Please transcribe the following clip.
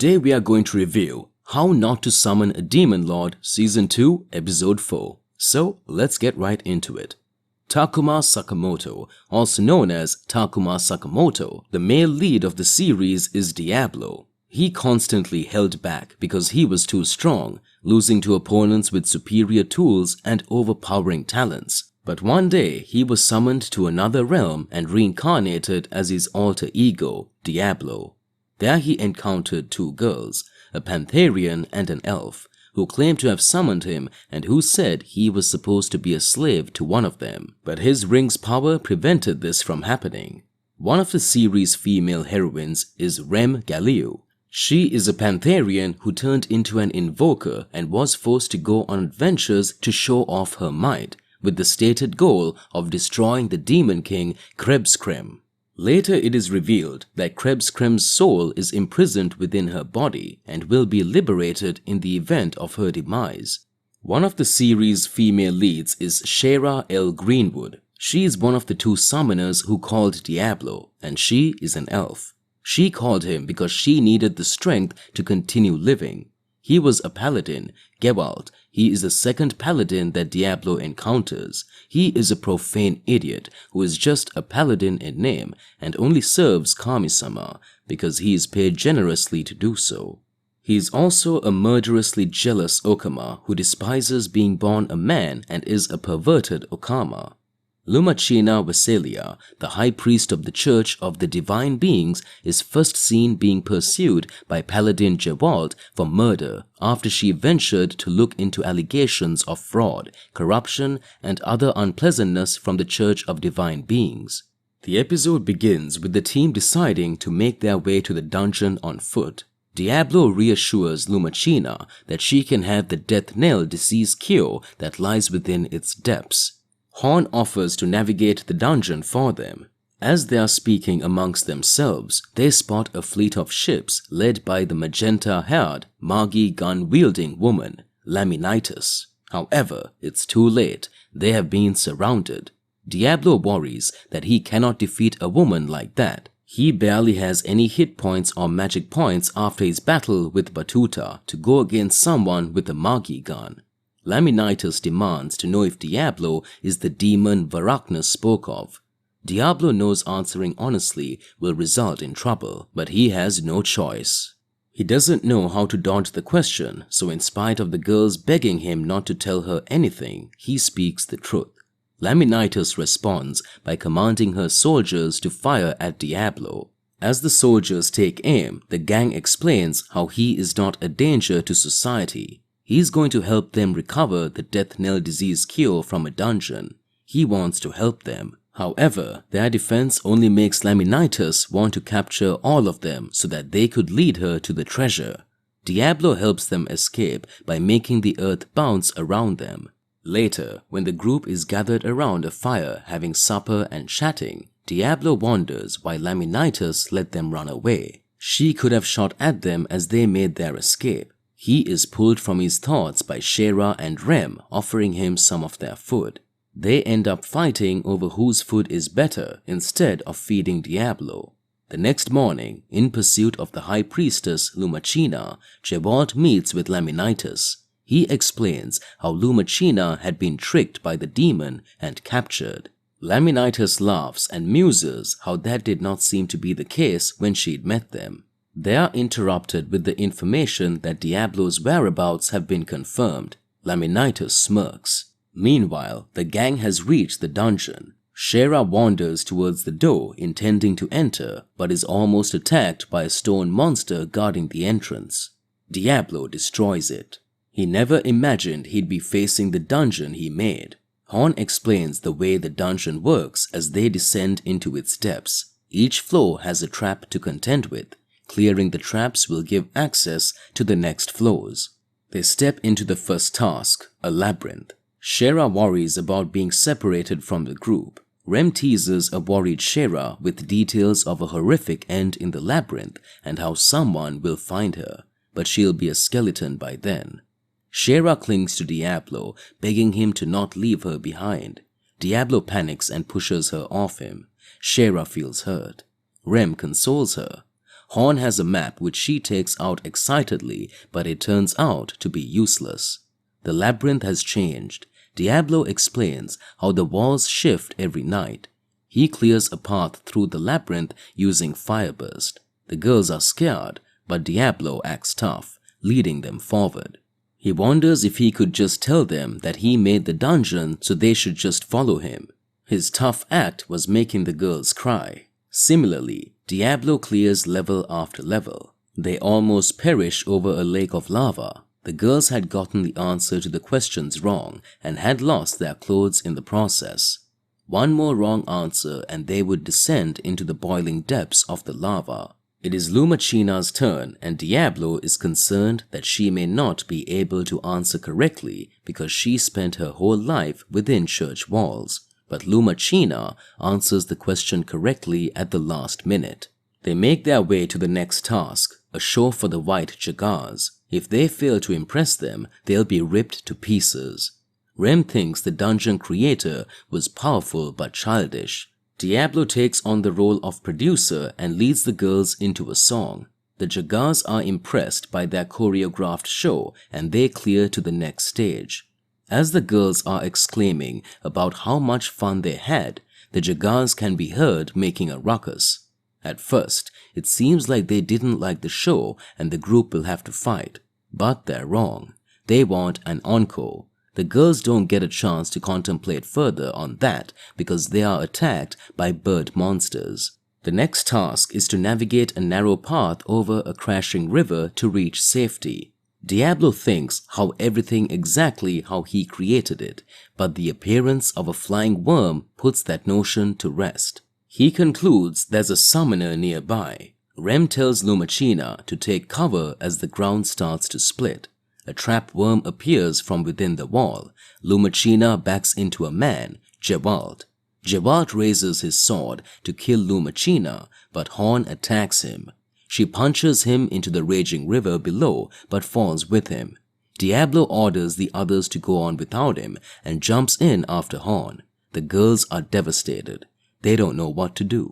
Today we are going to review How Not to Summon a Demon Lord Season 2 Episode 4. So let's get right into it. Takuma Sakamoto, also known as Takuma Sakamoto, the male lead of the series, is Diablo. He constantly held back because he was too strong, losing to opponents with superior tools and overpowering talents. But one day, he was summoned to another realm and reincarnated as his alter ego, Diablo. There he encountered two girls, a Pantherian and an elf, who claimed to have summoned him and who said he was supposed to be a slave to one of them. But his ring's power prevented this from happening. One of the series' female heroines is Rem Galliou. She is a Pantherian who turned into an invoker and was forced to go on adventures to show off her might, with the stated goal of destroying the Demon King Krebskrem. Later it is revealed that Krebskrem's soul is imprisoned within her body and will be liberated in the event of her demise. One of the series' female leads is Shara L. Greenwood. She is one of the two summoners who called Diablo, and she is an elf. She called him because she needed the strength to continue living. He was a paladin, Gewalt. He is the second paladin that Diablo encounters. He is a profane idiot who is just a paladin in name and only serves Kami-sama because he is paid generously to do so. He is also a murderously jealous Okama who despises being born a man and is a perverted Okama. Lumachina Veselia, the high priest of the Church of the Divine Beings, is first seen being pursued by Paladin Gewalt for murder after she ventured to look into allegations of fraud, corruption, and other unpleasantness from the Church of Divine Beings. The episode begins with the team deciding to make their way to the dungeon on foot. Diablo reassures Lumachina that she can have the death knell disease cure that lies within its depths. Horn offers to navigate the dungeon for them. As they are speaking amongst themselves, they spot a fleet of ships led by the magenta-haired, Magi gun-wielding woman, Laminitis. However, it's too late. They have been surrounded. Diablo worries that he cannot defeat a woman like that. He barely has any hit points or magic points after his battle with Batuta to go against someone with a Magi gun. Laminitis demands to know if Diablo is the demon Varachnas spoke of. Diablo knows answering honestly will result in trouble, but he has no choice. He doesn't know how to dodge the question, so in spite of the girls begging him not to tell her anything, he speaks the truth. Laminitis responds by commanding her soldiers to fire at Diablo. As the soldiers take aim, the gang explains how he is not a danger to society. He's going to help them recover the death knell disease cure from a dungeon. He wants to help them. However, their defense only makes Laminitis want to capture all of them so that they could lead her to the treasure. Diablo helps them escape by making the earth bounce around them. Later, when the group is gathered around a fire having supper and chatting, Diablo wonders why Laminitis let them run away. She could have shot at them as they made their escape. He is pulled from his thoughts by Shara and Rem offering him some of their food. They end up fighting over whose food is better instead of feeding Diablo. The next morning, in pursuit of the high priestess Lumachina, Gewalt meets with Laminitis. He explains how Lumachina had been tricked by the demon and captured. Laminitis laughs and muses how that did not seem to be the case when she'd met them. They are interrupted with the information that Diablo's whereabouts have been confirmed. Laminitis smirks. Meanwhile, the gang has reached the dungeon. Shara wanders towards the door intending to enter, but is almost attacked by a stone monster guarding the entrance. Diablo destroys it. He never imagined he'd be facing the dungeon he made. Horn explains the way the dungeon works as they descend into its depths. Each floor has a trap to contend with. Clearing the traps will give access to the next floors. They step into the first task, a labyrinth. Shara worries about being separated from the group. Rem teases a worried Shara with details of a horrific end in the labyrinth and how someone will find her, but she'll be a skeleton by then. Shara clings to Diablo, begging him to not leave her behind. Diablo panics and pushes her off him. Shara feels hurt. Rem consoles her. Horn has a map which she takes out excitedly, but it turns out to be useless. The labyrinth has changed. Diablo explains how the walls shift every night. He clears a path through the labyrinth using fireburst. The girls are scared, but Diablo acts tough, leading them forward. He wonders if he could just tell them that he made the dungeon so they should just follow him. His tough act was making the girls cry. Similarly, Diablo clears level after level. They almost perish over a lake of lava. The girls had gotten the answer to the questions wrong and had lost their clothes in the process. One more wrong answer and they would descend into the boiling depths of the lava. It is Lumachina's turn and Diablo is concerned that she may not be able to answer correctly because she spent her whole life within church walls. But Lumachina answers the question correctly at the last minute. They make their way to the next task, a show for the white Jagars. If they fail to impress them, they'll be ripped to pieces. Rem thinks the dungeon creator was powerful but childish. Diablo takes on the role of producer and leads the girls into a song. The Jagars are impressed by their choreographed show and they clear to the next stage. As the girls are exclaiming about how much fun they had, the Jagars can be heard making a ruckus. At first, it seems like they didn't like the show and the group will have to fight. But they're wrong. They want an encore. The girls don't get a chance to contemplate further on that because they are attacked by bird monsters. The next task is to navigate a narrow path over a crashing river to reach safety. Diablo thinks how everything exactly how he created it, but the appearance of a flying worm puts that notion to rest. He concludes there's a summoner nearby. Rem tells Lumachina to take cover as the ground starts to split. A trap worm appears from within the wall. Lumachina backs into a man, Gewalt. Gewalt raises his sword to kill Lumachina, but Horn attacks him. She punches him into the raging river below but falls with him. Diablo orders the others to go on without him and jumps in after Horn. The girls are devastated. They don't know what to do.